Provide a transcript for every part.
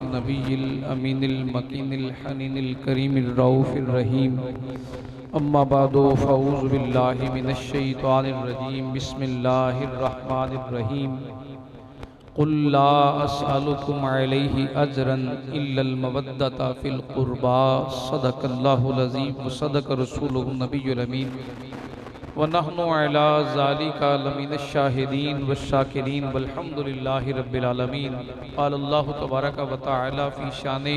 नबील अमीनिल मकीनिल हनीनिल करीमिल रऊफिर रहीम। अम्मा बादो फ़ऊज़ु बिल्लाहि मिनश शैतानिर रजीम। बिस्मिल्लाहिर रहमानिर रहीम। क़ुल ला अस्अलुकुम अलैहि अजरन इल्लल मवद्दता फ़िल क़ुरबा। सदक़ल्लाहुल अज़ीम व सदक़ रसूलुहुन नबियुल अमीन व नहनु अला ज़ालिका लमिनश शाहिदीन व शाकिरीन वल्हम्दुलिल्लाहि रब्बिल आलमीन। क़ालल्लाहु तबारक व तआला फ़ी शाने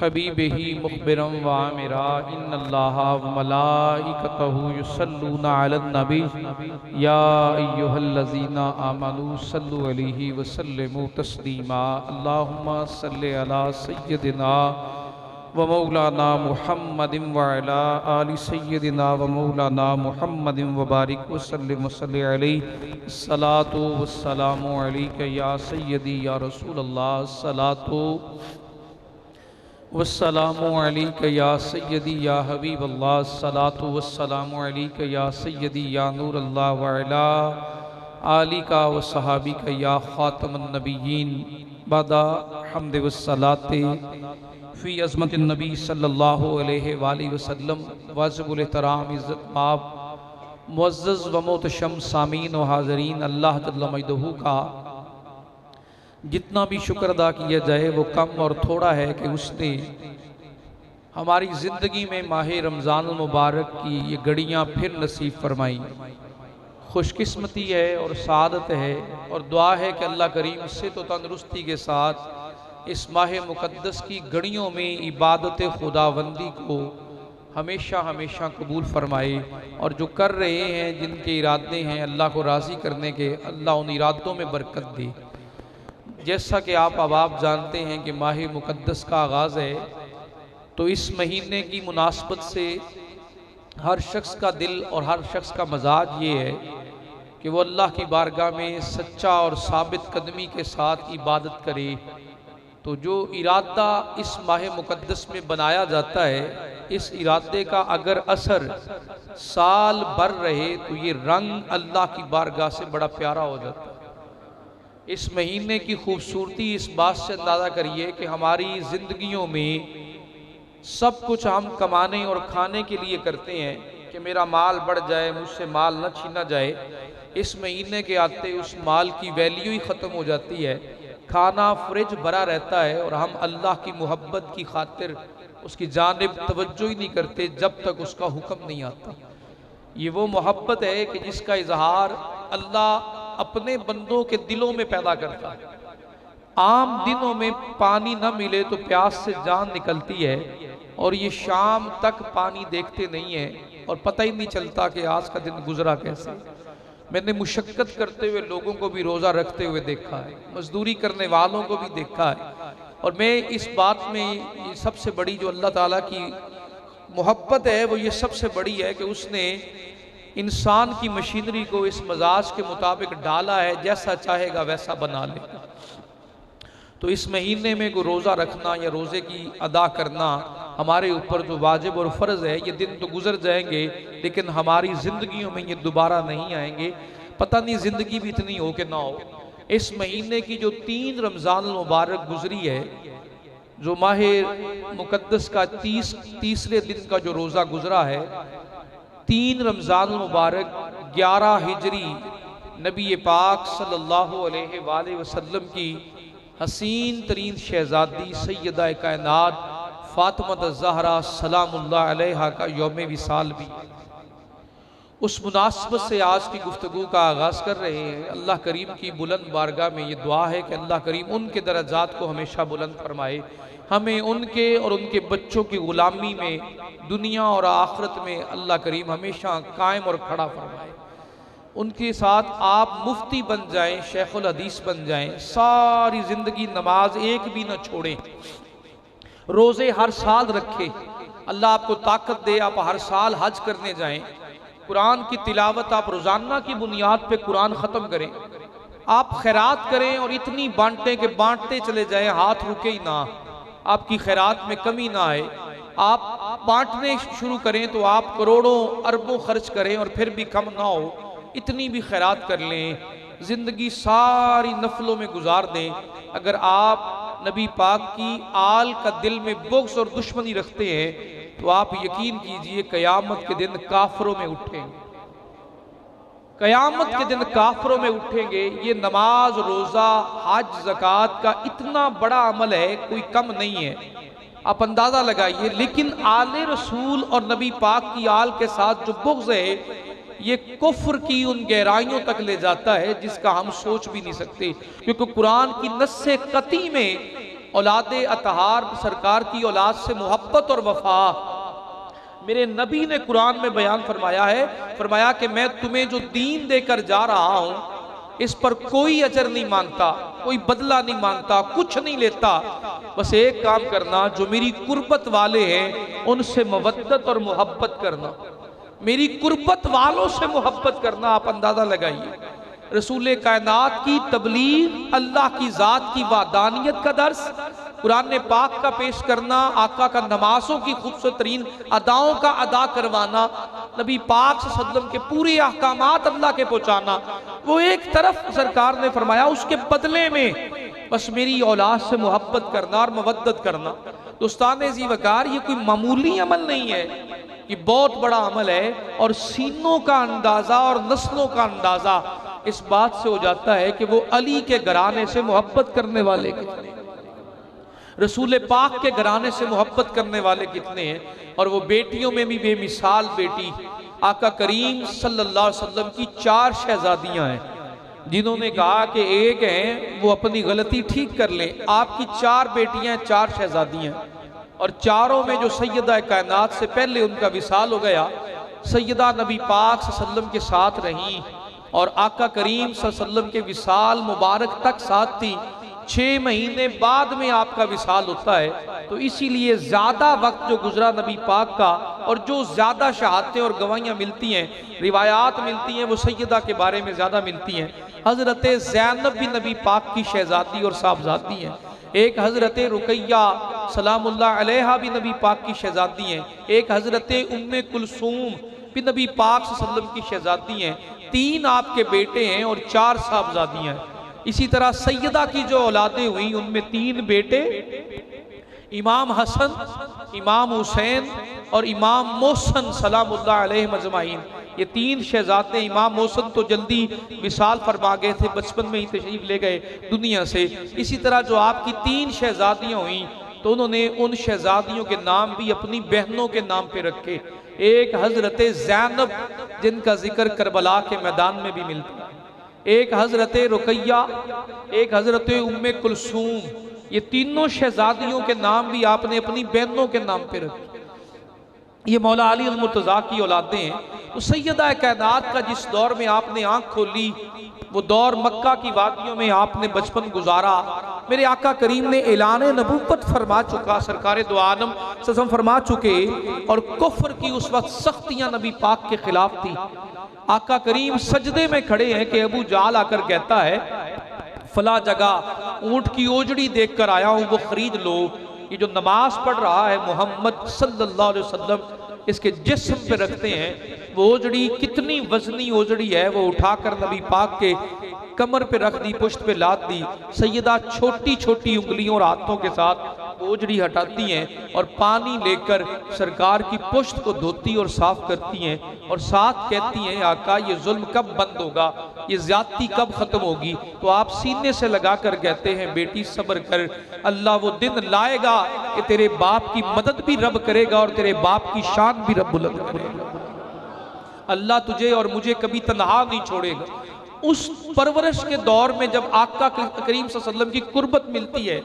हबीबिही मुख़बिरन व आमिरा इन्नल्लाहा व मलाइकतहु युसल्लूना अलन नबी या अय्युहल्लज़ीना आमनू सल्लु अलैहि व सल्लिमू तस्लीमा। अल्लाहुम्मा सल्लि अला सय्यदिना व मौलाना मुहम्मदिन व अला आलि सय्यदिना व मौलाना मुहम्मदिन व बारिक व सल्लिम व सल्लि अलैहि। सलातु व सलामु अलैका या सय्यदी या रसूल अल्लाह। सलातु व सलामु अलैका या सय्यदी या हबीब अल्लाह। सलातु व सलामु अलैका या सय्यदी या नूर अल्लाह व अला आलिका व सहाबिका या खातमुन नबिय्यीन। बादा हम्द व सलाते फ़ी अज़मतिन नबी सल्लल्लाहु अलैहि वसल्लम। वाजिबुल एहतराम इज़्ज़त माब मुअज़्ज़ज़ व मोहतशम सामीन व हाज़रीन, अल्लाह जल्ल मजदहू का जितना भी शुक्र अदा किया जाए वो कम और थोड़ा है कि उसने हमारी ज़िंदगी में माह रमज़ान मुबारक की ये घड़ियाँ फिर नसीब फरमाई। खुशकिस्मती है और सआदत है और दुआ है कि अल्लाह करीम से तो तंदरुस्ती के साथ इस माह मुक़द्दस की घड़ियों में इबादत खुदावंदी को हमेशा हमेशा कबूल फरमाए। और जो कर रहे हैं, जिनके इरादे हैं अल्लाह को राज़ी करने के, अल्लाह उन इरादों में बरकत दे। जैसा कि आप अब जानते हैं कि माह मुक़द्दस का आगाज़ है, तो इस महीने की मुनासबत से हर शख्स का दिल और हर शख्स का मजाज ये है कि वो अल्लाह की बारगाह में सच्चा और साबित कदमी के साथ इबादत करे। तो जो इरादा इस माह मुक़द्दस में बनाया जाता है, इस इरादे का अगर असर साल भर रहे तो ये रंग अल्लाह की बारगाह से बड़ा प्यारा हो जाता है। इस महीने की खूबसूरती इस बात से अंदाज़ा करिए कि हमारी ज़िंदगियों में सब कुछ हम कमाने और खाने के लिए करते हैं कि मेरा माल बढ़ जाए, मुझसे माल न छीना जाए। इस महीने के आते उस माल की वैल्यू ही ख़त्म हो जाती है। खाना फ्रिज भरा रहता है और हम अल्लाह की मोहब्बत की खातिर उसकी जानिब तवज्जो ही नहीं करते जब तक उसका हुक्म नहीं आता। ये वो मोहब्बत है कि जिसका इजहार अल्लाह अपने बंदों के दिलों में पैदा करता है। आम दिनों में पानी न मिले तो प्यास से जान निकलती है और ये शाम तक पानी देखते नहीं है और पता ही नहीं चलता कि आज का दिन गुजरा कैसे। मैंने मुशक्क़त करते हुए लोगों को भी रोज़ा रखते हुए देखा है, मजदूरी करने वालों को भी देखा है। और मैं इस बात में ये सबसे बड़ी जो अल्लाह ताला की मोहब्बत है वो ये सबसे बड़ी है कि उसने इंसान की मशीनरी को इस मजाज के मुताबिक डाला है, जैसा चाहेगा वैसा बना ले। तो इस महीने में को रोज़ा रखना या रोज़े की अदा करना हमारे ऊपर जो वाजिब और फ़र्ज़ है। ये दिन तो गुजर जाएंगे लेकिन हमारी ज़िंदगियों में ये दोबारा नहीं आएंगे। पता नहीं ज़िंदगी भी इतनी हो कि ना हो। इस महीने की जो 3 रमज़ान मुबारक गुजरी है, जो माह मुक़द्दस का 30वें दिन का जो रोज़ा गुजरा है, 3 रमज़ान मुबारक 11 हिजरी नबी पाक सल्लल्लाहु अलैहि वसल्लम की हसीन तरीन शहज़ादी सैयदा कायनात फ़ातिमा ज़हरा सलामुल्लाह अलैहा का यौम विसाल भी। उस मुनासबत से आज की गुफ्तगू का आगाज़ कर रहे हैं। अल्लाह करीम की बुलंद बारगाह में ये दुआ है कि अल्लाह करीम उनके दर्जात को हमेशा बुलंद फरमाए, हमें उनके और उनके बच्चों की ग़ुलामी में दुनिया और आखिरत में अल्लाह करीम हमेशा कायम और खड़ा फरमाए। उनके साथ आप मुफ्ती बन जाएं, शेखुल हदीस बन जाएं, सारी ज़िंदगी नमाज एक भी न छोड़ें, रोज़े हर साल रखें, अल्लाह आपको ताकत दे, आप हर साल हज करने जाएं, कुरान की तिलावत आप रोज़ाना की बुनियाद पे कुरान ख़त्म करें, आप खैरात करें और इतनी बांटें कि बांटते चले जाएं, हाथ रुके ही ना, आपकी खैरात में कमी ना आए। आप बांटने शुरू करें तो आप करोड़ों अरबों खर्च करें और फिर भी कम ना हो, इतनी भी खैरात कर लें, ज़िंदगी सारी नफलों में गुजार दें। अगर आप नबी पाक की आल का दिल में बुग़्ज़ और दुश्मनी रखते हैं तो आप यकीन कीजिए क़यामत के दिन काफरों में उठेंगे, क़यामत के दिन काफरों में उठेंगे। ये नमाज, रोज़ा, हज, ज़कात का इतना बड़ा अमल है, कोई कम नहीं है, आप अंदाज़ा लगाइए। लेकिन आले रसूल और नबी पाक की आल के साथ जो बुग़्ज़ है ये कुफ्र की उन गहराइयों तक ले जाता है जिसका हम सोच भी नहीं सकते, क्योंकि कुरान की नस्से कती में औलादे अतहार सरकार की औलाद से मोहब्बत और वफा मेरे नबी ने कुरान में बयान फरमाया है। फरमाया कि मैं तुम्हें जो दीन देकर जा रहा हूं इस पर कोई अजर नहीं मांगता, कोई बदला नहीं मांगता, कुछ नहीं लेता, बस एक काम करना, जो मेरी कुर्बत वाले हैं उनसे मवद्दत और मोहब्बत करना, मेरी कुर्बत वालों से मोहब्बत करना। आप अंदाजा लगाइए, रसूल कायनात की तबलीग, अल्लाह की ज़ात की वादानियत का दर्स, कुरान पाक का पेश करना, आका का नमाजों की खूबसूरत तरीन अदाओं का अदा करवाना, नबी पाक सल्लल्लाहु अलैहि वसल्लम के पूरे अहकामात अल्लाह के पहुँचाना, वो एक तरफ सरकार ने फरमाया उसके बदले में बस मेरी औलाद से मोहब्बत करना और मवद्दत करना। दोस्तान ज़ी वकार, ये कोई मामूली अमल नहीं है, ये बहुत बड़ा अमल है। और सीनों का अंदाज़ा और नस्लों का अंदाज़ा इस बात से हो जाता है कि वो अली के घराने से मोहब्बत करने वाले कितने, रसूल पाक के घराने से मोहब्बत करने वाले कितने हैं। और वो बेटियों में भी बेमिसाल बेटी आका करीम सल्लल्लाहु अलैहि वसल्लम की 4 शहजादियाँ हैं, जिन्होंने कहा कि एक हैं वो अपनी गलती ठीक कर लें, आपकी 4 बेटियाँ, 4 शहजादियाँ, और चारों में जो सैयदा कायनात से पहले उनका विसाल हो गया, सैयदा नबी पाक सल्लल्लाहु अलैहि वसल्लम के साथ रहीं और आका करीम सल्लल्लाहु अलैहि वसल्लम के विसाल मुबारक तक साथ थी। 6 महीने बाद में आपका विसाल होता है, तो इसीलिए ज़्यादा वक्त जो गुजरा नबी पाक का और जो ज़्यादा शहादतें और गवाहियाँ मिलती हैं, रिवायात मिलती हैं, वो सैयदा के बारे में ज़्यादा मिलती हैं। हज़रत ज़ैनब भी नबी पाक की शहजादी और साहबजादी हैं, एक हज़रत रुकैया सलामुल्लाह अलैहा भी नबी पाक की शहजादी हैं, एक हज़रत उम्मे कुलसूम भी नबी पाक सल्लल्लाहु अलैहि वसल्लम की शहजादी हैं। 3 आपके बेटे हैं और 4 साहबजादियाँ हैं। इसी तरह सैयदा की जो औलादें हुई उनमें 3 बेटे, इमाम हसन, इमाम हुसैन और इमाम मोहसन सलामुल्लाह अलैहिम अजमाइन, ये 3 शहजादे। इमाम मोहसन तो जल्दी विसाल फरमा गए थे, बचपन में ही तशरीफ ले गए दुनिया से। इसी तरह जो आपकी 3 शहजादियाँ हुई तो उन्होंने उन शहजादियों के नाम भी अपनी बहनों के नाम पे रखे। एक हज़रत ज़ैनब जिनका जिक्र करबला के मैदान में भी मिलता है, एक हज़रत रुकैया, एक हज़रत उम्मे कुलसूम, ये तीनों शहजादियों के नाम भी आपने अपनी बहनों के नाम पे रखे। ये मौला अली अल मुर्तज़ा की औलादें हैं। तो सैयदा कायनात का जिस दौर में आपने आंख खोली, वो दौर मक्का की वादियों में आपने बचपन गुजारा। मेरे आका करीम ने ऐलान नबूवत फरमा चुका, सरकार दो आलम सल्लम फरमा चुके, और कुफ्र की उस वक्त सख्तियां नबी पाक के खिलाफ थी। आका करीम सजदे में खड़े हैं कि अबू जाल आकर कहता है फला जगह ऊंट की ओजड़ी देख कर आया हूं, वो खरीद लो। ये जो नमाज पढ़ रहा है मोहम्मद सल्लल्लाहु अलैहि वसल्लम इसके जिस्म पे रखते हैं, वो ओजड़ी कितनी वजनी ओजड़ी है, वो उठाकर नबी पाक के कमर पे रख दी, पुश्त पे लाद दी। सैयदा छोटी छोटी उंगलियों और हाथों के साथ ओजड़ी हटाती हैं और पानी लेकर सरकार की पुश्त को धोती और साफ करती हैं, और साथ कहती हैं आका ये जुल्म कब बंद होगा, ये ज्यादती कब खत्म होगी। तो आप सीने से लगा कर कहते हैं बेटी सब्र कर, अल्लाह वो दिन लाएगा कि तेरे बाप की मदद भी रब करेगा और तेरे बाप की शान भी रब बुलंद करेगा। अल्लाह तुझे और मुझे कभी तन्हा नहीं छोड़ेगा। उस परवरिश के दौर में जब आका करीम सल्लल्लाहु अलैहि वसल्लम की कुर्बत मिलती है,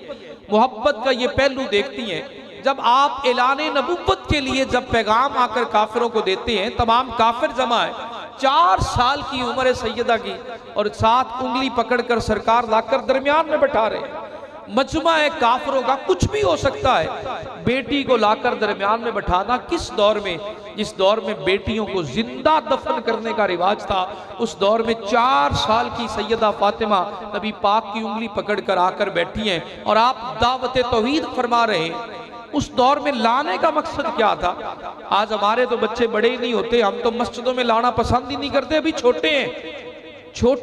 मोहब्बत का ये पहलू देखती हैं, जब आप ऐलान नबूवत के लिए जब पैगाम आकर काफिरों को देते हैं, तमाम काफिर जमा है, 4 साल की उम्र है सैयदा की और 7 उंगली पकड़कर सरकार लाकर दरमियान में बैठा रहे हैं। मजमा है काफरों का, कुछ भी हो सकता है। बेटी को लाकर दरमियान में बैठाना किस दौर में, जिस दौर में बेटियों को जिंदा दफन करने का रिवाज था, उस दौर में 4 साल की सैयदा फातिमा नबी पाक की उंगली पकड़कर आकर बैठी हैं और आप दावत तौहीद फरमा रहे हैं। उस दौर में लाने का मकसद क्या था? आज हमारे तो बच्चे बड़े ही नहीं होते, हम तो मस्जिदों में लाना पसंद ही नहीं करते, अभी छोटे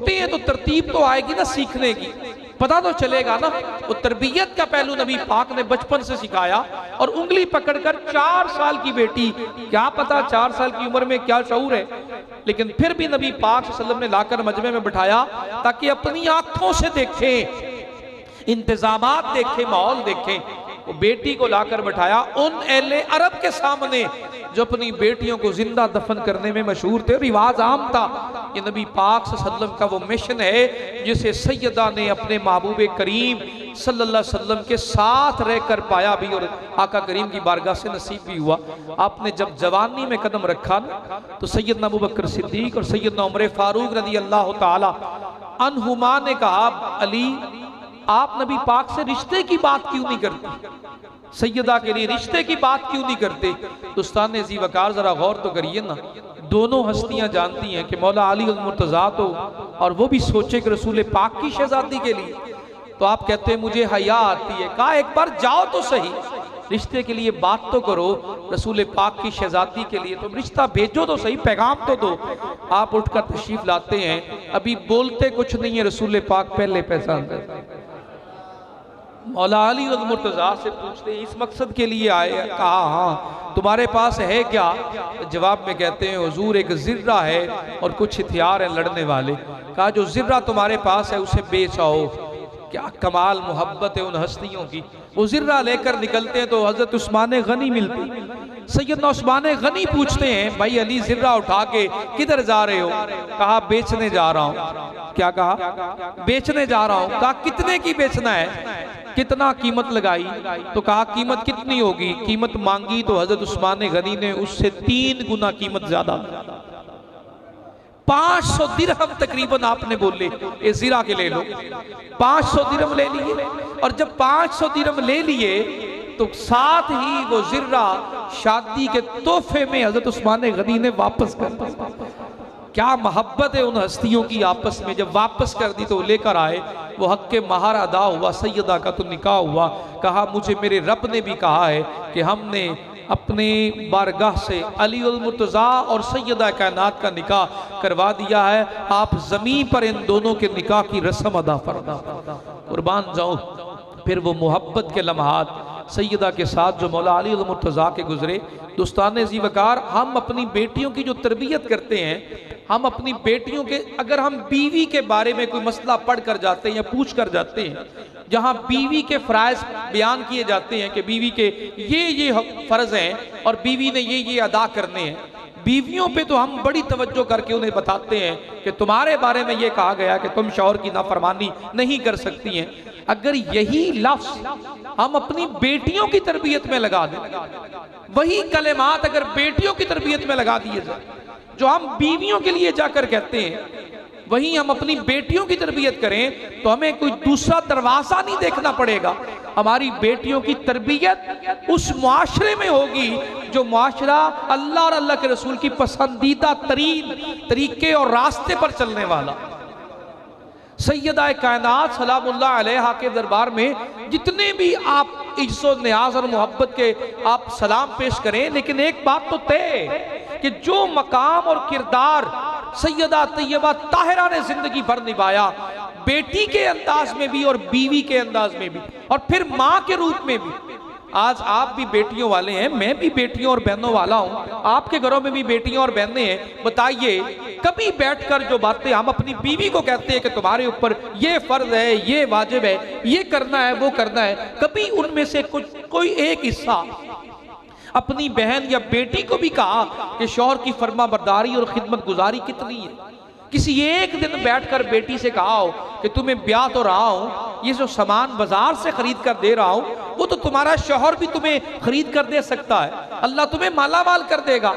हैं तो तरतीब तो आएगी ना सीखने की, पता तो चलेगा ना। वो तरबियत का पहलू नबी पाक ने बचपन से सिखाया और उंगली पकड़कर 4 साल की बेटी, क्या पता 4 साल की उम्र में क्या शऊर है, लेकिन फिर भी नबी पाक सल्लल्लाहु अलैहि वसल्लम ने लाकर मजमे में बिठाया ताकि अपनी आंखों से देखें, इंतजामात देखें, माहौल देखें। वो बेटी को लाकर बैठाया उन अहले अरब के सामने जो अपनी बेटियों को जिंदा दफन करने में मशहूर थे, रिवाज आम था। ये नबी पाक सल्लल्लाहु अलैहि वसल्लम का वो मिशन है जिसे सैयदा ने अपने महबूब करीम सल्लल्लाहु अलैहि वसल्लम के साथ रहकर पाया भी और आका करीम की बारगाह से नसीब भी हुआ। आपने जब जवानी में कदम रखा ना तो सैयदना अबू बकर सिद्दीक और सैयदना उमर फारूक रज़ी अल्लाह तआला अन्हुमा ने कहा, अली आप नबी पाक से रिश्ते की बात क्यों नहीं करते, सैयदा के लिए रिश्ते की बात क्यों नहीं करते? दोस्तान जी वकार जरा गौर तो करिए ना, दोनों हस्तियां जानती हैं कि मौला अली अल मुर्तज़ा तो, और वो भी सोचे कि रसूल पाक की शहजादी के लिए, तो आप कहते हैं मुझे हया आती है। कहा एक बार जाओ तो सही, रिश्ते के लिए बात तो करो, रसूल पाक की शहजादी के लिए तुम रिश्ता भेजो तो सही, पैगाम तो दो। आप उठकर तशरीफ लाते हैं, अभी बोलते कुछ नहीं है, रसूल पाक पहले पहचान करते। मौला अली अल मुर्तज़ा से पूछते इस मकसद के लिए आए? कहा हाँ, तुम्हारे पास है क्या? जवाब में कहते हैं हुजूर एक ज़िर्रा है और कुछ हथियार हैं लड़ने वाले। कहा जो ज़िर्रा तुम्हारे पास है उसे बेच आओ। क्या कमाल मोहब्बत है उन हस्तियों की। वो ज़िर्रा लेकर निकलते हैं तो हज़रत उस्मान गनी मिलते। सैयदना उस्मान गनी पूछते हैं भाई अली ज़िर्रा उठा के किधर जा रहे हो? कहा बेचने जा रहा हूँ। क्या कहा? बेचने जा रहा हूँ। कहा कितने की बेचना है? कितना कीमत लगाई? तो कहा कीमत कितनी होगी? कीमत मांगी तो हजरत उस्मान गनी ने उससे 3 गुना कीमत ज्यादा, 500 दिरहम तकरीबन आपने बोले ये जीरा के ले लो। 500 दिरहम ले लिए और जब 500 दिरहम ले लिए तो साथ ही वो जिर्रा शादी के तोहफे में हजरत उस्मान गनी ने वापस कर दिया। क्या मोहब्बत है उन हस्तियों की आपस में। जब वापस कर दी तो लेकर आए, वो हक के महार अदा हुआ, सैयदा का तो निकाह हुआ। कहा मुझे मेरे रब ने भी कहा है कि हमने अपने बारगाह से अली उल मुर्तज़ा और सैयदा कायनात का निकाह करवा दिया है, आप ज़मीन पर इन दोनों के निकाह की रस्म अदा फरमा। कुर्बान जाऊं। फिर वो मोहब्बत के लम्हात सैयदा के साथ जो मौला अली उल मुर्तज़ा के गुजरे। दोस्तान जी वकार, हम अपनी बेटियों की जो तरबियत करते हैं, हम अपनी बेटियों के, अगर हम बीवी के बारे में कोई मसला पढ़ कर जाते हैं या पूछ कर जाते हैं, जहां बीवी के फ़राइज़ बयान किए जाते हैं कि बीवी के ये फ़र्ज़ हैं और बीवी ने ये अदा करने हैं, बीवियों पे तो हम बड़ी तवज्जो करके उन्हें बताते हैं कि तुम्हारे बारे में ये कहा गया कि तुम शौहर की नाफरमानी नहीं कर सकती हैं। अगर यही लफ्ज़ हम अपनी बेटियों की तरबियत में लगा दें, वही कलेमात अगर बेटियों की तरबियत में लगा दिए जाए जो हम बीवियों के लिए जाकर कहते हैं, वही हम अपनी बेटियों की तरबियत करें तो हमें कोई दूसरा दरवाजा नहीं देखना पड़ेगा। हमारी बेटियों की तरबियत उस मुआशरे में होगी जो मुआशरा अल्लाह और अल्लाह के रसूल की पसंदीदा तरीन तरीके और रास्ते पर चलने वाला। सैयदा कायनात सलामुल्लाह अलैहा के दरबार में जितने भी आप इज्जो न्याज और मोहब्बत के आप सलाम पेश करें, लेकिन एक बात तो तय कि जो मकाम और किरदार सैयदा तैयबा ताहिरा ने जिंदगी भर निभाया, बेटी के अंदाज में भी और बीवी के अंदाज में भी और फिर माँ के रूप में भी। आज आप भी बेटियों वाले हैं, मैं भी बेटियों और बहनों वाला हूं, आपके घरों में भी बेटियां और बहनें हैं। बताइए कभी बैठकर जो बातें हम अपनी बीवी को कहते हैं कि तुम्हारे ऊपर ये फर्ज है, ये वाजिब है, ये करना है, वो करना है, कभी उनमें से कोई एक हिस्सा अपनी बहन या बेटी को भी कहा कि शौहर की फर्मा बरदारी और खिदमत गुजारी कितनी है? किसी एक दिन बैठकर बेटी से कहा हो कि तुम्हें ब्याह तो रहा हूं, ये जो सामान बाजार से खरीद कर दे रहा हूं वो तो तुम्हारा शौहर भी तुम्हें खरीद कर दे सकता है, अल्लाह तुम्हें माला माल कर देगा,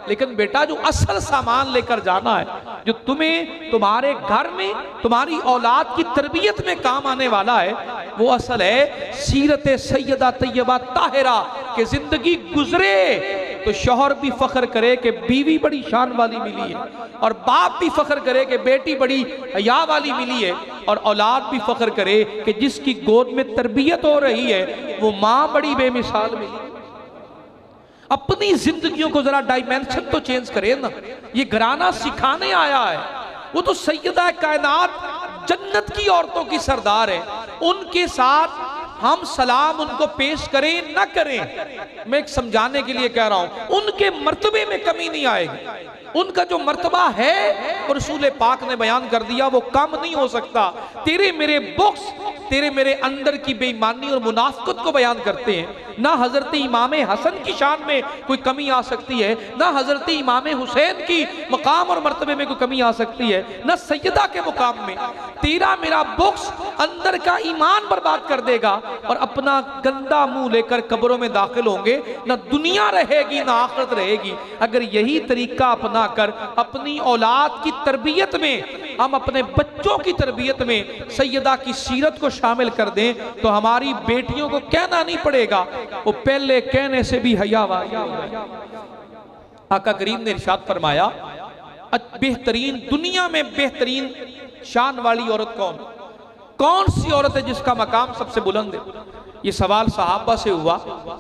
लेकिन बेटा जो असल सामान लेकर जाना है, जो तुम्हें तुम्हारे घर में तुम्हारी औलाद की तरबियत में काम आने वाला है, वो असल है सीरत सैयदा तैयबा ताहिरा के जिंदगी गुजरे तो शौहर भी फख्र करे कि बीवी बड़ी शान वाली मिली है, और बाप भी फख्र करे कि बेटी बड़ी हया वाली मिली है, और औलाद भी फख्र करे कि जिसकी गोद में तरबियत हो रही है वो माँ बड़ी बेमिसाल मिली। अपनी जिंदगियों को जरा डायमेंशन तो चेंज करे ना। ये घराना सिखाने आया है, वो तो सैयदा कायनात जन्नत की औरतों की सरदार है, उनके साथ हम सलाम उनको पेश करें ना करें, मैं समझाने के लिए कह रहा हूं, उनके मर्तबे में कमी नहीं आएगी। उनका जो मर्तबा है वो रसूल पाक ने बयान कर दिया, वो कम नहीं हो सकता। तेरे मेरे बुक्स तेरे मेरे अंदर की बेईमानी और मुनाफिकत को बयान करते हैं। ना हजरत इमाम हसन की शान में कोई कमी आ सकती है, ना हजरत इमाम हुसैन की मकाम और मर्तबे में कोई कमी आ सकती है, ना सैयदा के मुकाम में। तेरा मेरा बुक्स अंदर का ईमान बर्बाद कर देगा और अपना गंदा मुंह लेकर कब्रों में दाखिल होंगे, ना दुनिया रहेगी ना आखिरत रहेगी। अगर यही तरीका अपना कर अपनी औलाद की तरबियत में, हम अपने बच्चों की तरबियत में सैयदा की सीरत को शामिल कर दें तो हमारी बेटियों को कहना नहीं पड़ेगा, वो पहले कहने से भी हया वाली। आका करीम ने इरशाद फरमाया, बेहतरीन दुनिया में बेहतरीन शान वाली औरत कौन सी औरत है जिसका मकाम सबसे बुलंद है? ये सवाल सहाबा से हुआ।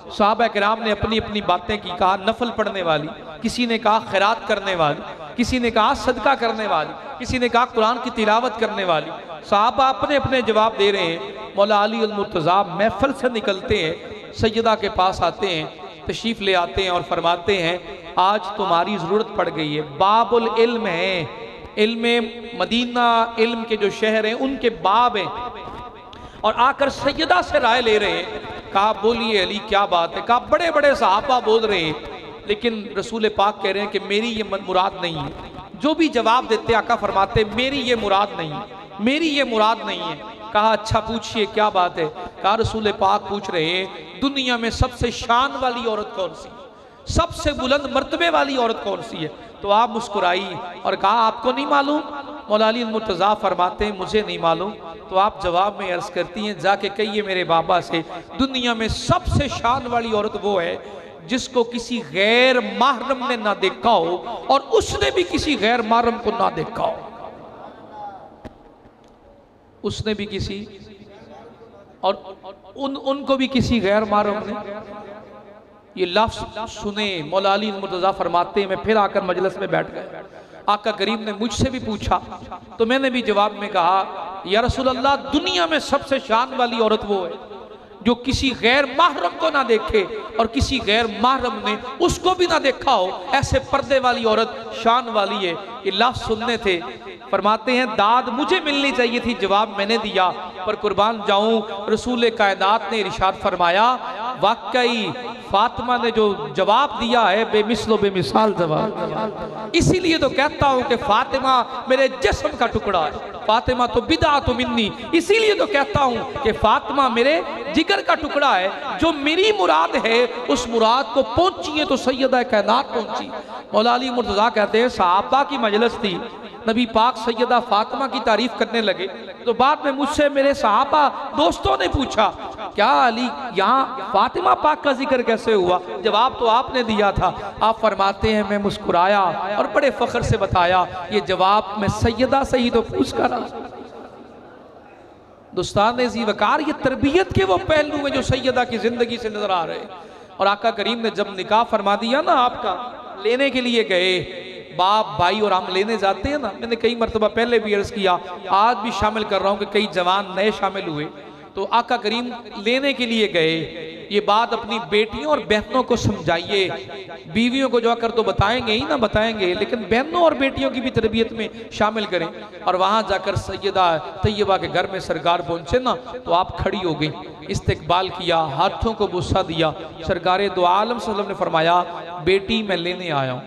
सहाबा किराम ने अपनी अपनी बातें की। कहा नफल पढ़ने वाली, किसी ने कहा खैरात करने वाली, किसी ने कहा सदका करने वाली, किसी ने कहा कुरान की तिलावत करने वाली। सहाबा अपने अपने जवाब दे रहे हैं। मौला अली अल मुर्तज़ा महफिल से निकलते हैं, सैयदा के पास आते हैं, तशरीफ ले आते हैं और फरमाते हैं आज तुम्हारी ज़रूरत पड़ गई है। बाबुल इल्म है, इल्म मदीना, इल्म के जो शहर हैं उनके बाब हैं, और आकर सैयदा से राय ले रहे हैं। कहा बोलिए अली क्या बात है? कहा बड़े बड़े सहाबा बोल रहे हैं, लेकिन रसूल पाक कह रहे हैं कि मेरी ये मुराद नहीं है। जो भी जवाब देते आका फरमाते मेरी ये मुराद नहीं है, मेरी ये मुराद नहीं है। कहा अच्छा पूछिए क्या बात है? कहा रसूल पाक पूछ रहे हैं दुनिया में सबसे शान वाली औरत कौन सी, सबसे बुलंद मर्तबे वाली औरत कौन सी है? तो आप मुस्कुराई और कहा आपको नहीं मालूम? मौला अली मुर्तज़ा फरमाते हैं मुझे नहीं मालूम। तो आप जवाब में अर्ज करती हैं जाके कहिए मेरे बाबा से दुनिया में सबसे शान वाली औरत वो है जिसको किसी गैर महरम ने ना देखा हो और उसने भी किसी गैर महरम को ना देखा हो। उसने भी किसी और उनको भी किसी गैर महरम ने। ये लफ्ज सुने मौला अली मुर्तज़ा फरमाते हैं मैं फिर आकर मजलिस में बैठ गए। आका करीम ने मुझसे भी पूछा तो मैंने भी जवाब में कहा या रसूल अल्लाह दुनिया में सबसे शान वाली औरत वो है जो किसी गैर महरम को ना देखे और किसी गैर महरम ने उसको भी ना देखा हो, ऐसे पर्दे वाली औरत शान वाली है। ये लफ्ज सुनने थे। फरमाते हैं दाद मुझे मिलनी चाहिए थी, जवाब मैंने दिया, पर कुर्बान जाऊं रसूल कायनात ने इरशाद फरमाया वाकई फातिमा ने जो जवाब दिया है बेमिसलो बेमिसाल जवाब। इसीलिए तो कहता हूं कि फातिमा मेरे जिस्म का टुकड़ा है, फातिमा तो बिदात मिन्नी। इसीलिए तो कहता हूं कि फातिमा मेरे जिगर का टुकड़ा है। जो मेरी मुराद है उस मुराद को पहुंची है तो सैयदा कायनात पहुंची। मौला अली मुर्तज़ा कहते हैं सहाबा की मजलिस थी, नबी पाक सैयदा फातिमा की तारीफ करने लगे तो बाद में मुझसे मेरे सहाबा दोस्तों ने पूछा क्या अली यहाँ फातिमा पाक का जिक्र कैसे हुआ? जवाब तो आपने दिया था। आप फरमाते हैं मैं मुस्कुराया और बड़े फख्र से बताया ये जवाब मैं सैयदा से ही तो पूछ कर रहा। दोस्तान जी वकार ये तरबियत के वो पहलू हैं जो सैयदा की जिंदगी से नजर आ रहे हैं। और आका करीम ने जब निकाह फरमा दिया ना, आपका लेने के लिए गए, बाप भाई और हम लेने जाते हैं ना, मैंने कई मरतबा पहले भी अर्ज किया, आज भी शामिल कर रहा हूं कि कई जवान नए शामिल हुए तो आका करीम लेने के लिए गए। ये बात अपनी बेटियों और बहनों को समझाइए। बीवियों को जाकर तो बताएंगे ही ना बताएंगे, लेकिन बहनों और बेटियों की भी तरबियत में शामिल करें। और वहां जाकर सैयदा तैयबा के घर में सरकार पहुंचे ना तो आप खड़ी हो गई, इस्तकबाल किया, हाथों को बुस्सा दिया। सरकार दो आलम सल्लल्लाहु अलैहि वसल्लम ने फरमाया बेटी मैं लेने आया हूं,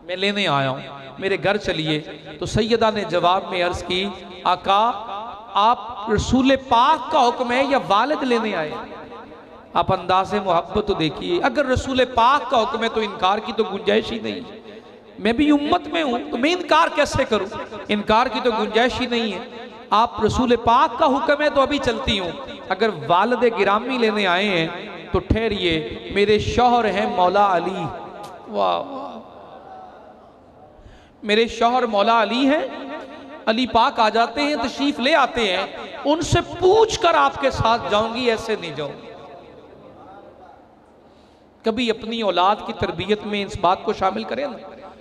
मैं लेने आया हूं। मेरे घर चलिए। तो सैयदा ने जवाब में अर्ज की, आका आप रसूल पाक का हुक्म है या वालिद लेने आए? आप अंदाज़े मोहब्बत तो देखिए, अगर रसूल पाक का हुक्म है तो इनकार की तो गुंजाइश ही नहीं। मैं भी उम्मत में हूं तो मैं इनकार कैसे करूं? इनकार की तो गुंजाइश ही नहीं है। आप रसूल पाक का हुक्म है तो अभी चलती हूं। अगर वालिद गिरामी लेने आए हैं तो ठहरिए, मेरे शौहर हैं मौला अली। वाह, मेरे शौहर मौला अली हैं। अली पाक आ जाते हैं, तशरीफ ले आते हैं, उनसे पूछ कर आपके साथ जाऊंगी, ऐसे नहीं जाऊंगी। कभी अपनी औलाद की तरबियत में इस बात को शामिल करें ना,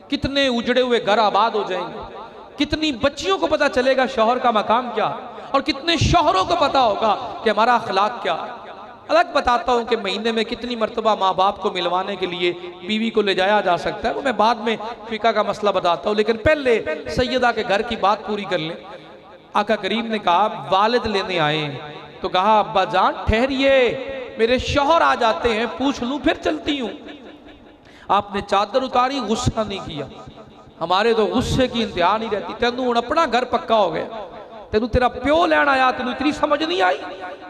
कितने उजड़े हुए घर आबाद हो जाएंगे। कितनी बच्चियों को पता चलेगा शौहर का मकाम क्या, और कितने शौहरों को पता होगा कि हमारा अखलाक क्या। अलग बताता हूं कि महीने में कितनी मरतबा माँ बाप को मिलवाने के लिए बीवी को ले जाया जा सकता है, वो मैं बाद में फिका का मसला बताता हूं, लेकिन पहले सैयदा के घर की बात पूरी कर लें। आका करीम ने कहा वालिद लेने आए, तो कहा अब्बा जान ठहरिए, मेरे शौहर आ जाते हैं, पूछ लूं फिर चलती हूं। आपने चादर उतारी, गुस्सा नहीं किया। हमारे तो गुस्से की इंतहा नहीं रहती। तेनू हुण अपना घर पक्का हो गया, तेनू तेरा प्यो लैन आया, तेनू इतनी समझ नहीं आई,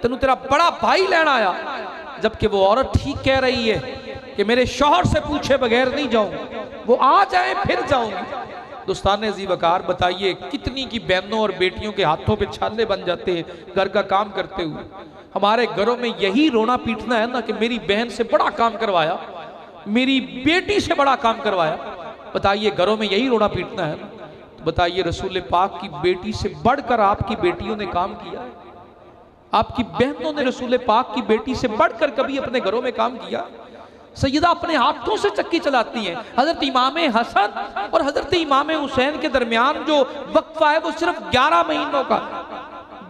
तेनू तेरा बड़ा भाई लैन आया। जबकि वो औरत ठीक कह रही है कि मेरे शौहर से पूछे बगैर नहीं जाऊं, वो आ जाए फिर जाऊंगी। दोस्तान अज़ीज़ वक़ार, बताइए कितनी की बहनों और बेटियों के हाथों पे छाले बन जाते हैं घर का काम करते हुए। हमारे घरों में यही रोना पीटना है ना कि मेरी बहन से बड़ा काम करवाया, मेरी बेटी से बड़ा काम करवाया। बताइए घरों में यही रोना पीटना है ना? तो बताइए रसूल पाक की बेटी से बढ़कर आपकी बेटियों ने काम किया है? आपकी बहनों ने रसूल पाक की बेटी से बढ़कर कभी अपने घरों में काम किया? सैयदा अपने हाथों से चक्की चलाती हैं। हजरत इमाम हसन और हजरत इमाम हुसैन के दरमियान जो वक्फा है वो सिर्फ 11 महीनों का,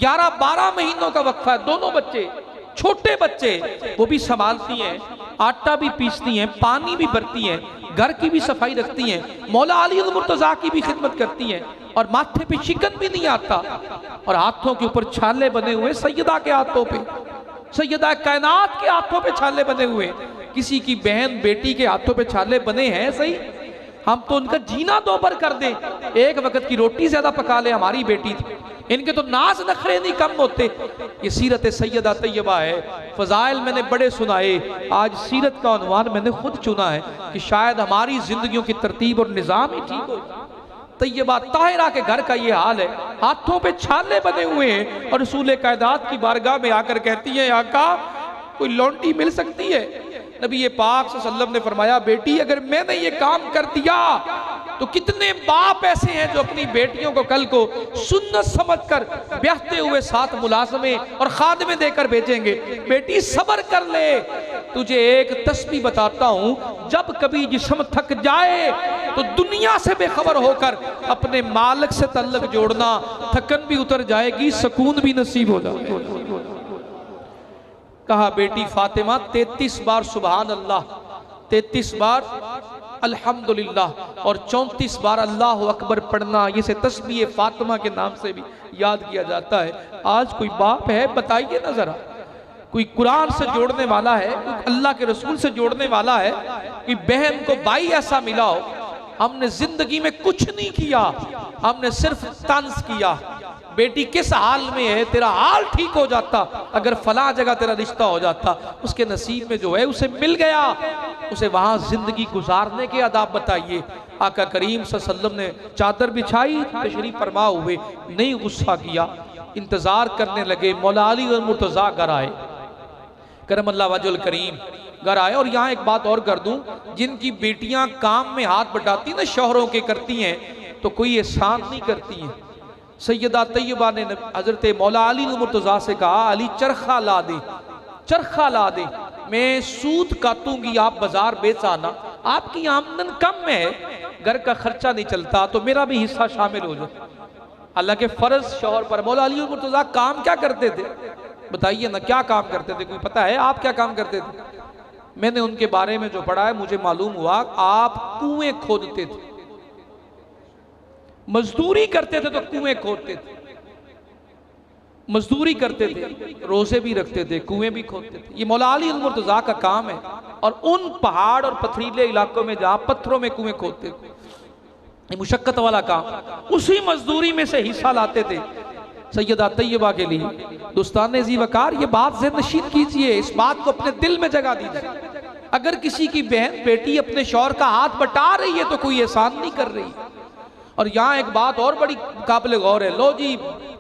11-12 महीनों का वक्फा है। दोनों बच्चे, छोटे बच्चे, वो भी संभालती हैं, आटा भी पीसती हैं, पानी भी भरती हैं, घर की भी सफाई रखती हैं, मौला अली मुर्तजा की भी खिदमत करती हैं, और माथे पे शिकन भी नहीं आता, और हाथों के ऊपर छाले बने हुए सैयदा के हाथों पे, सैयदा कायनात के हाथों पे छाले बने हुए। किसी की बहन बेटी के हाथों पे छाले बने हैं सही, हम तो उनका जीना दोबर कर दें, एक वक्त की रोटी ज्यादा पका ले, हमारी बेटी थी। इनके तो नाज नखरे नहीं कम होते। ये सीरत सैयदा तैयबा है। फजाइल मैंने बड़े सुनाए, आज सीरत का उन्वान मैंने खुद चुना है कि शायद हमारी जिंदगियों की तरतीब और निज़ाम ही ठीक हो। तैयबा ताहिरा के घर का ये हाल है, हाथों पे छाले बने हुए हैं, और रसूल कायनात की बारगाह में आकर कहती है आका कोई लौंडी मिल सकती है? नबी ये पाक सल्लल्लाहु अलैहि वसल्लम ने फरमाया बेटी अगर मैंने ये काम कर दिया तो कितने बाप ऐसे हैं जो अपनी बेटियों को कल को सुन्नत समझकर ब्याहते हुए साथ मुलाजमे और खादमे देकर भेजेंगे। बेटी सब्र कर ले, तुझे एक तस्बीह बताता हूं, जब कभी जिस्म थक जाए तो दुनिया से बेखबर होकर अपने मालिक से तल्लुक जोड़ना, थकन भी उतर जाएगी, सुकून भी नसीब हो जाएगा। कहा बेटी फातिमा 33 बार सुबहान अल्लाह, 33 बार अल्हम्दुलिल्लाह और 34 बार अल्लाह अकबर पढ़ना, ये से तस्बीह फातिमा के नाम से भी याद किया जाता है। आज कोई बाप है बताइए ना जरा, कोई कुरान से जोड़ने वाला है, कोई अल्लाह के रसूल से जोड़ने वाला है, कोई बहन को भाई ऐसा मिला हो, हमने जिंदगी में कुछ नहीं किया, हमने सिर्फ तंज किया, बेटी किस हाल में है, तेरा हाल ठीक हो जाता अगर फला जगह तेरा रिश्ता हो जाता, उसके नसीब में जो है उसे मिल गया, उसे वहां जिंदगी गुजारने के आदाब बताइए। आका करीम सल्लल्लाहु अलैहि वसल्लम ने चादर बिछाई, तशरीफ फरमा हुए, नहीं गुस्सा किया, इंतजार करने लगे। मौला अली और मुर्तजा घर आए, करम अल्लाह वजहुल करीम घर आए। और यहाँ एक बात और कर दूं, जिनकी बेटियां काम में हाथ बटाती ना शौहरों के करती हैं तो कोई एहसान नहीं करती हैं। सैयदा तैयबा ने हजरत मौला अली मुर्तजा से कहा अली चरखा ला दे, चरखा ला दे, मैं सूत काटूंगी, आप बाजार बेच आना, आपकी आमदन कम है, घर का खर्चा नहीं चलता, तो मेरा भी हिस्सा शामिल हो जाए। अल्लाह के फर्ज शौहर पर। मौला अली मुर्तजा काम क्या करते थे बताइए ना, क्या काम करते थे? कोई पता है आप क्या काम करते थे? मैंने उनके बारे में जो पढ़ा है मुझे मालूम हुआ आप कुएं खोदते थे, मजदूरी करते थे, तो कुएं खोदते थे, मजदूरी करते थे, रोजे भी रखते थे, कुएं भी खोदते थे। ये मौला अली मुर्तजा का काम है। और उन पहाड़ और पथरीले इलाकों में जहां पत्थरों में कुएं खोदते थे, ये मुशक्कत वाला काम, उसी मजदूरी में से हिस्सा लाते थे सैयदा तैयबा के लिए। दोस्तान जी वकार, ये बात ज़हन नशीन कीजिए, इस बात को अपने दिल में जगह दीजिए। अगर किसी की बहन बेटी अपने शौहर का हाथ बटा रही है तो कोई एहसान नहीं कर रही। और यहाँ एक बात और बड़ी काबिल गौर है, लो जी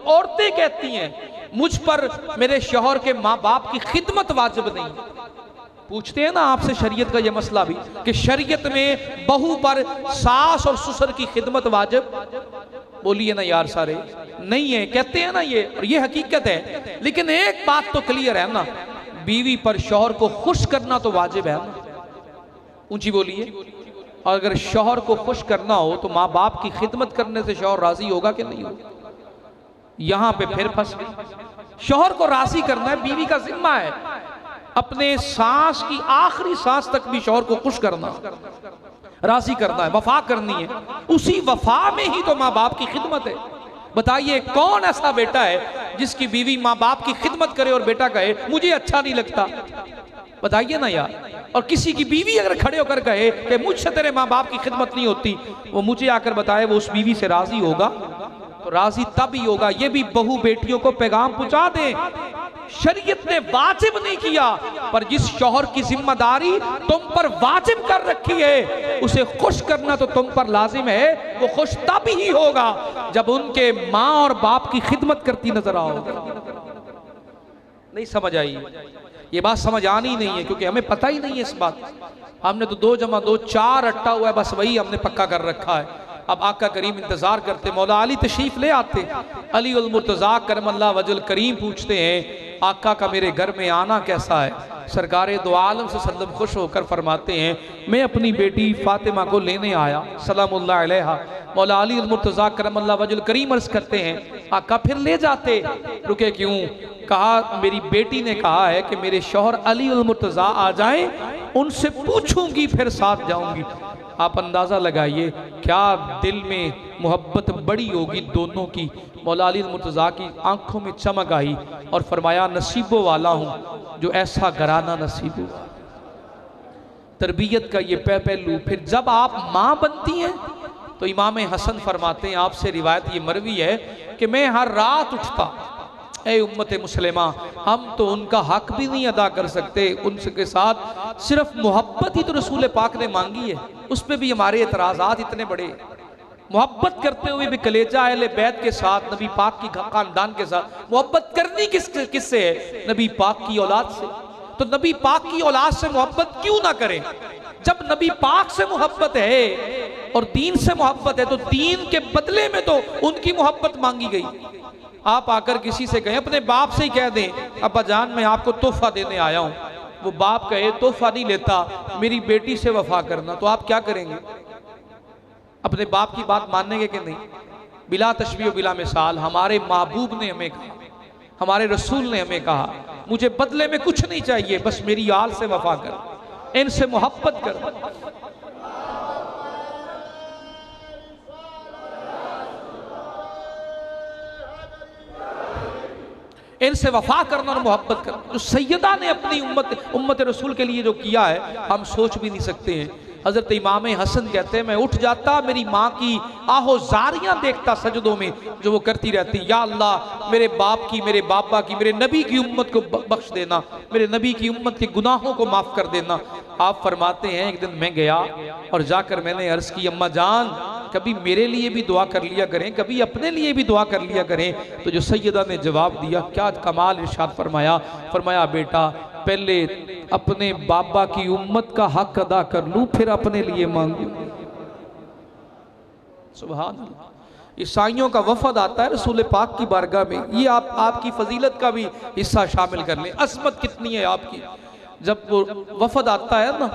औरतें कहती हैं मुझ पर मेरे शौहर के माँ बाप की खिदमत वाजिब नहीं। पूछते हैं ना आपसे शरीयत का ये मसला भी कि शरीयत में बहू पर सास और ससुर की खिदमत वाजिब, बोलिए ना यार सारे, नहीं है, कहते हैं ना ये, और ये हकीकत है। लेकिन एक बात तो क्लियर है ना, बीवी पर शौहर को खुश करना तो वाजिब है ना, ऊंची बोलिए। और अगर शौहर को खुश करना हो तो माँ बाप की खिदमत करने से शौहर राजी होगा कि नहीं होगा? यहां पे फिर फंस गई। शौहर को राजी करना है, बीवी का जिम्मा है, अपने सांस की आखिरी सांस तक भी शौहर को खुश करना, राजी करना है, वफा करनी है। उसी वफा में ही तो माँ बाप की खिदमत है। बताइए कौन ऐसा बेटा है जिसकी बीवी माँ बाप की खिदमत करे और बेटा कहे मुझे अच्छा नहीं लगता? बताइए ना यार। और किसी की बीवी अगर खड़े होकर कहे कि मुझसे तेरे माँ बाप की खिदमत नहीं होती, वो मुझे आकर बताए वो उस बीवी से राजी होगा? तो राजी तब ही होगा। ये भी बहू बेटियों को पैगाम पहुंचा दें, शरीयत ने वाजिब नहीं किया, पर जिस शौहर की जिम्मेदारी तुम पर वाजिब कर रखी है उसे खुश करना तो तुम पर लाजिम है। वो खुश तब ही होगा जब उनके माँ और बाप की खिदमत करती नजर आओ। नहीं समझ आई? ये बात समझ आनी नहीं है क्योंकि हमें पता ही नहीं है इस बात। हमने तो 2 + 2 4 रट्टा हुआ है, बस वही हमने पक्का कर रखा है। अब आका करीम इंतजार करते, मौला अली तशरीफ ले आते, अली उल मुर्तज़ा करमल्लाह वजल करीम पूछते हैं आका का मेरे घर में आना कैसा है? सरकारे दो आलम से सल्लम खुश होकर फरमाते हैं मैं अपनी बेटी फातिमा को लेने आया सलामुल्लाह अलैहा। मौला अली उल मुर्तज़ा करमल्लाह वजल करीम अर्ज करते हैं आका फिर ले जाते, रुके क्यों? कहा मेरी बेटी ने कहा है कि मेरे शौहर अली उल मुर्तज़ा आ जाएं, उनसे पूछूंगी फिर साथ जाऊंगी। आप अंदाज़ा लगाइए क्या दिल में मोहब्बत बड़ी होगी दोनों की। मौला अली मुर्तज़ा की आंखों में चमक आई और फरमाया नसीबों वाला हूँ जो ऐसा घराना नसीब हुआ। तरबियत का ये पहलू। फिर जब आप माँ बनती हैं तो इमाम हसन फरमाते हैं, आपसे रिवायत ये मरवी है कि मैं हर रात उठता, ए उम्मत मुस्लिमा हम तो उनका हक भी नहीं अदा कर सकते, उनके साथ सिर्फ मोहब्बत ही तो रसूल पाक ने मांगी है, उस पर भी हमारे एतराज़ात इतने बड़े। मोहब्बत करते हुए भी कलेजा अहले बैत के साथ, नबी पाक की खानदान के साथ मोहब्बत करनी किससे है? नबी पाक की औलाद से। तो नबी पाक की औलाद से मोहब्बत क्यों ना करें? जब नबी पाक से मोहब्बत है और दीन से मोहब्बत है तो दीन के बदले में तो उनकी मोहब्बत मांगी गई। आप आकर किसी से कहें, अपने बाप से ही कह दें अब्बा जान मैं आपको तोहफा देने आया हूं, वो बाप कहे तोहफा नहीं लेता, मेरी बेटी से वफा करना, तो आप क्या करेंगे? अपने बाप की बात मानेंगे कि नहीं? बिला तशबीह बिला मिसाल हमारे महबूब ने हमें कहा, हमारे रसूल ने हमें कहा मुझे बदले में कुछ नहीं चाहिए, बस मेरी आल से वफा कर, इनसे मोहब्बत कर। इनसे वफा करना और मोहब्बत करना। जो सैयदा ने अपनी उम्मत रसूल के लिए जो किया है हम सोच भी नहीं सकते हैं। हजरत इमाम हसन कहते हैं मैं उठ जाता, मेरी माँ की आहोजारियां देखता सजदों में जो वो करती रहती, या अल्लाह मेरे बाप की, मेरे बाबा की, मेरे नबी की उम्मत को बख्श देना, मेरे नबी की उम्मत के गुनाहों को माफ कर देना। आप फरमाते हैं एक दिन मैं गया और जाकर मैंने अर्ज की अम्मा जान कभी मेरे लिए भी दुआ कर लिया करें, कभी अपने लिए भी दुआ कर लिया करें। तो जो सैयदा ने जवाब दिया, क्या कमाल इरशाद फरमाया, फरमाया बेटा पहले अपने बाबा की उम्मत का हक अदा कर लूं फिर अपने लिए मांगू। सुभान अल्लाह। ईसाइयों का वफद आता है रसूल पाक की बारगाह में, ये आपकी फजीलत का भी हिस्सा शामिल कर लें। अजमत कितनी है आपकी। जब वो वफद आता है ना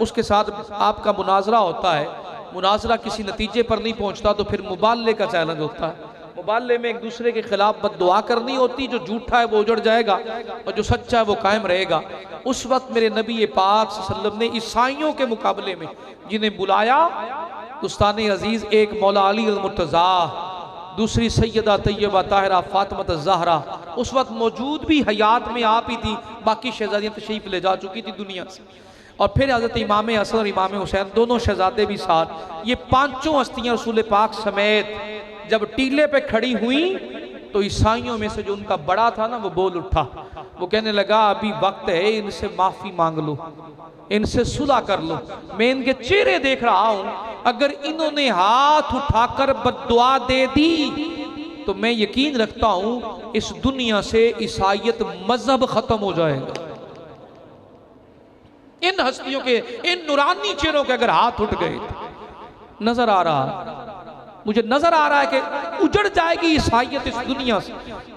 उसके साथ आपका मुनाजरा होता है, मुनाजरा किसी नतीजे पर नहीं पहुंचता तो फिर मुबाल्ले का चैलेंज होता है। मुबाल्ले में एक दूसरे के खिलाफ बद्दुआ करनी होती, जो झूठा है वो उजड़ जाएगा और जो सच्चा है वो कायम रहेगा। उस वक्त मेरे नबी पाक सल्लल्लाहु अलैहि वसल्लम ने ईसाइयों के मुकाबले में जिन्हें बुलाया, दुस्तान अजीज एक मौला अली अल मुर्तज़ा, दूसरी सैयदा तैयबा ताहिरा फातिमा ज़हरा, उस वक्त मौजूद भी हयात में आप ही थी, बाकी शहजादियाँ तशरीफ ले जा चुकी थी दुनिया से। और फिर हज़रत इमाम हसन और इमाम हुसैन दोनों शहजादे भी साथ, ये पांचों हस्तियां रसूल पाक समेत जब टीले पे खड़ी हुई तो ईसाइयों में से जो उनका बड़ा था ना वो बोल उठा, वो कहने लगा अभी वक्त है, इनसे माफी मांग लो, इनसे सुलह कर लो। मैं इनके चेहरे देख रहा हूं, अगर इन्होंने हाथ उठाकर बद्दुआ दे दी तो मैं यकीन रखता हूं इस दुनिया से ईसाइयत मजहब खत्म हो जाएगा। इन हस्तियों के, इन नूरानी चेहरों के अगर हाथ उठ गए, नजर आ रहा, मुझे नजर आ रहा है कि उजड़ जाएगी ईसाइयत इस दुनिया से,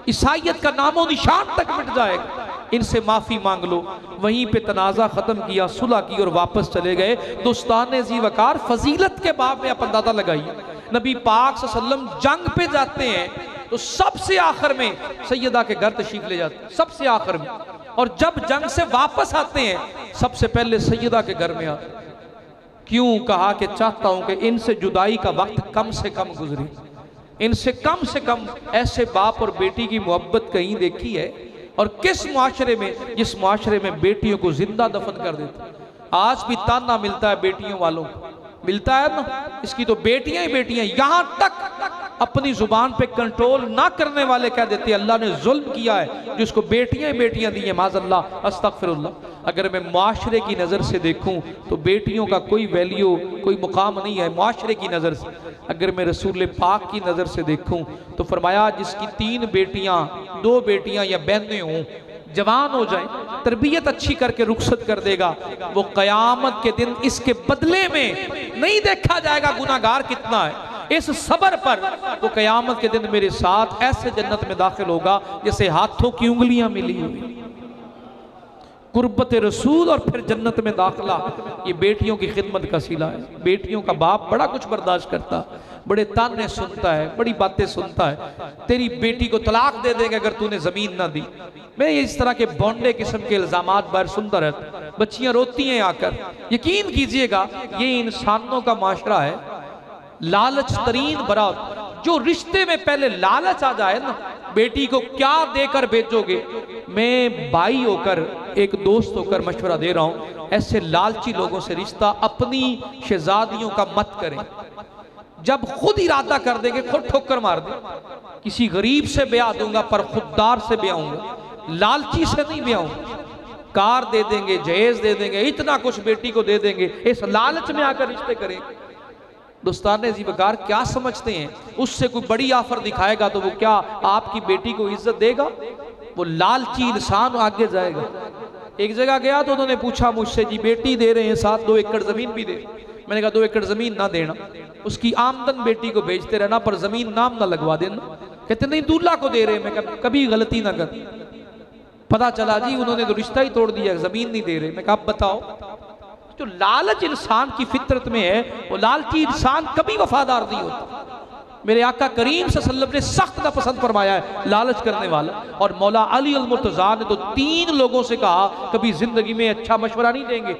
ईसाइयत का नामो निशान तक मिट जाएगा। इनसे माफी मांग लो। वहीं पे तनाज़ा खत्म किया, सुलह की और वापस चले गए। दोस्तान जी वकार, फजीलत के बाब में आप अंदाजा लगाइए, नबी पाक सल्लल्लाहु अलैहि वसल्लम जंग पे जाते हैं तो सबसे आखिर में सैयदा के घर तशरीफ ले जाते हैं, सबसे आखिर में, और जब जंग से वापस आते हैं सबसे पहले सैयदा के घर में आते। क्यों? कहा कि चाहता हूं कि इनसे जुदाई का वक्त कम से कम गुजरे, इनसे कम से कम ऐसे बाप और बेटी की मोहब्बत कहीं देखी है? और किस मुआशरे में, जिस मुआशरे में बेटियों को जिंदा दफन कर देते। आज भी ताना मिलता है बेटियों वालों को, मिलता है ना, इसकी तो बेटियां ही बेटियां। यहां तक अपनी जुबान पे कंट्रोल ना करने वाले कह देते अल्लाह ने जुल्म किया है जिसको बेटियां ही बेटियां दी हैं, माज़अल्लाह अस्तगफिरुल्लाह। अगर मैं मुआशरे की नज़र से देखूं तो बेटियों का कोई वैल्यू, कोई मुकाम नहीं है मुआशरे की नज़र से। अगर मैं रसूल पाक की नज़र से देखूं तो फरमाया जिसकी 3 बेटियां, 2 बेटियां या बहनें हों, जवान हो जाए, तरबियत अच्छी करके रुखसत कर देगा, वो क़यामत के दिन इसके बदले में नहीं देखा जाएगा गुनाहगार कितना है। इस सबर पर वो क़यामत के दिन मेरे साथ ऐसे जन्नत में दाखिल होगा जैसे हाथों की उंगलियां मिली हुई। कुर्बत रसूल और फिर जन्नत में दाखिला, ये बेटियों की खिदमत का सिला है। बेटियों का बाप बड़ा कुछ बर्दाश्त करता, बड़े ताने सुनता है, बड़ी बातें सुनता है। तेरी बेटी को तलाक दे देंगे अगर तूने जमीन ना दी। मैं इस तरह के बौंडे किस्म के इल्जामात बाहर सुनता रहता, बच्चियां रोती हैं आकर। यकीन कीजिएगा ये इंसानों का माशरा है, लालच तरीन भरा। जो रिश्ते में पहले लालच आ जाए ना, बेटी को क्या देकर भेजोगे, मैं भाई होकर, एक दोस्त होकर मशवरा दे रहा हूं, ऐसे लालची लोगों से रिश्ता अपनी शहजादियों का मत करें। जब खुद इरादा कर देंगे, खुद ठोकर मार दे, किसी गरीब से ब्याह दूंगा पर खुददार से ब्याहूंगा, लालची से नहीं ब्याहूंगा। कार दे देंगे, जहेज दे देंगे, इतना कुछ बेटी को दे देंगे, इस लालच में आकर रिश्ते करेंगे। दोस्तान जी वकार, क्या समझते हैं उससे कोई बड़ी ऑफर दिखाएगा तो वो क्या आपकी बेटी को इज्जत देगा? वो लालची इंसान आगे जाएगा। एक जगह गया तो उन्होंने पूछा मुझसे, जी बेटी दे रहे हैं, साथ 2 एकड़ जमीन भी दे। मैंने कहा 2 एकड़ जमीन ना देना, उसकी आमदन बेटी को भेजते रहना, पर जमीन नाम ना लगवा देना। कहते नहीं दूल्हा को दे रहे हैं। मैं कभी गलती ना कर। पता चला जी उन्होंने तो रिश्ता ही तोड़ दिया, जमीन नहीं दे रहे। मैं कहा बताओ, जो लालच इंसान की फितरत में है, वो लालची इंसान कभी वफादार नहीं होता। मेरे आका करीम सल्लल्लाहु अलैहि वसल्लम ने सख्त नापसंद फरमाया है लालच करने वाला। और मौला अली अल मुर्तज़ा ने तो 3 लोगों से कहा कभी जिंदगी में अच्छा मशवरा नहीं देंगे।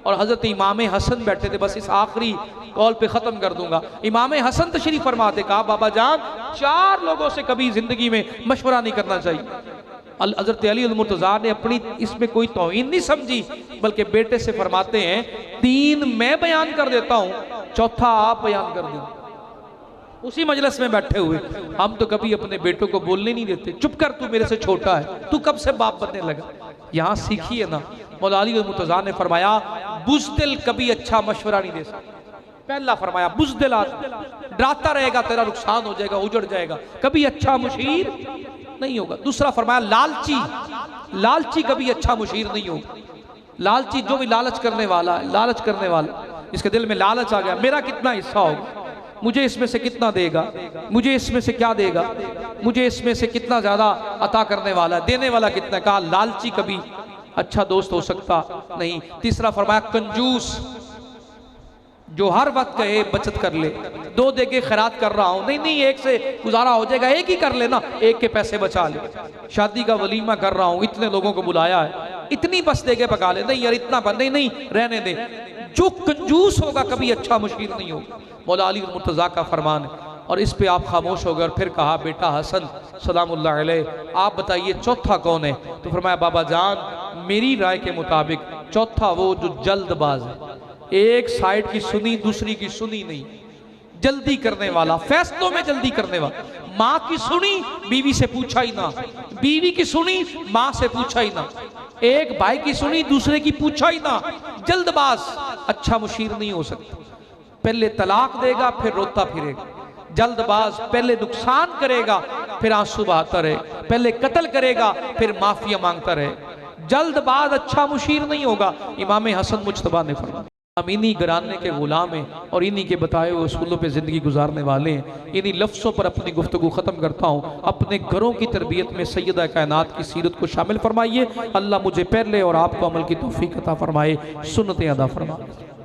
और हजरत इमाम हसन बैठे थे, बस इस आखिरी कॉल पे खत्म कर दूंगा। इमाम हसन तशरीफ फरमाते, कहा बाबा जान 4 लोगों से कभी जिंदगी में मशवरा नहीं करना चाहिए। हज़रत अली मुर्तज़ा ने अपनी इसमें कोई तौहीन नहीं समझी, बल्कि बेटे से फरमाते हैं 3 मैं बयान कर देता हूं, 4था आप बयान कर दें। उसी मजलिस में बैठे हुए, हम तो कभी अपने बेटों को बोलने नहीं देते, चुप कर तू मेरे से छोटा है, तू कब से बाप बनने लगा। यहां सीखिए ना। मौला अली मुर्तज़ा ने फरमाया बुज़दिल कभी अच्छा मशवरा नहीं दे सकता। पहला फरमाया बुज़दिल, डराता रहेगा तेरा नुकसान हो जाएगा, उजड़ जाएगा, कभी अच्छा मुशीर नहीं होगा। दूसरा फरमाया लालची, लालची कभी अच्छा मुशीर नहीं होगा। लालची, जो भी लालच करने वाला है, लालच करने वाला, जिसके दिल में लालच आ गया, मेरा कितना हिस्सा होगा, मुझे इसमें से कितना देगा, मुझे इसमें से क्या देगा, मुझे इसमें से कितना ज्यादा अता करने वाला है, देने वाला कितना, कहा लालची कभी अच्छा दोस्त हो सकता नहीं। तीसरा फरमाया कंजूस, जो हर वक्त कहे बचत कर ले, 2 देके खैरात कर रहा हूं, नहीं नहीं एक से गुजारा हो जाएगा, एक ही कर लेना, एक के पैसे बचा ले। शादी का वलीमा कर रहा हूं, इतने लोगों को बुलाया है, इतनी बस देके पका ले, नहीं यार इतना बन, नहीं नहीं रहने दे। जो कंजूस होगा कभी अच्छा मुशीर नहीं होगा। मौला अली मुर्तज़ा का फरमान है। और इस पे आप खामोश हो गए। और फिर कहा बेटा हसन सलामुल्लाह अलैह, आप बताइए 4था कौन है? तो फरमाया बाबा जान मेरी राय के मुताबिक चौथा वो जो जल्दबाज है, एक साइड की सुनी दूसरी की सुनी नहीं, जल्दी करने वाला, फैसलों में जल्दी करने वाला। माँ की सुनी बीवी से पूछा ही ना, बीवी की सुनी माँ से पूछा ही ना, एक भाई की सुनी दूसरे की पूछा ही ना। जल्दबाज अच्छा मुशीर नहीं हो सकता। पहले तलाक देगा फिर रोता फिरेगा। जल्दबाज पहले नुकसान करेगा फिर आंसू बहाता रहे, पहले कत्ल करेगा फिर माफिया मांगता रहे। जल्दबाज अच्छा मुशीर नहीं होगा। इमाम हसन मुज्तबा ने फरमाया हम इन्हीं घराने के गुलाम हैं और इन्हीं के बताए हुए उसूलों पे ज़िंदगी गुजारने वाले हैं। इन्हीं लफ्ज़ों पर अपनी गुफ्तगू ख़त्म करता हूँ। अपने घरों की तरबियत में सैयदा कायनात की सीरत को शामिल फरमाइए। अल्लाह मुझे पहले और आपको अमल की तौफीक अता फरमाए, सुन्नतें अदा फरमाए।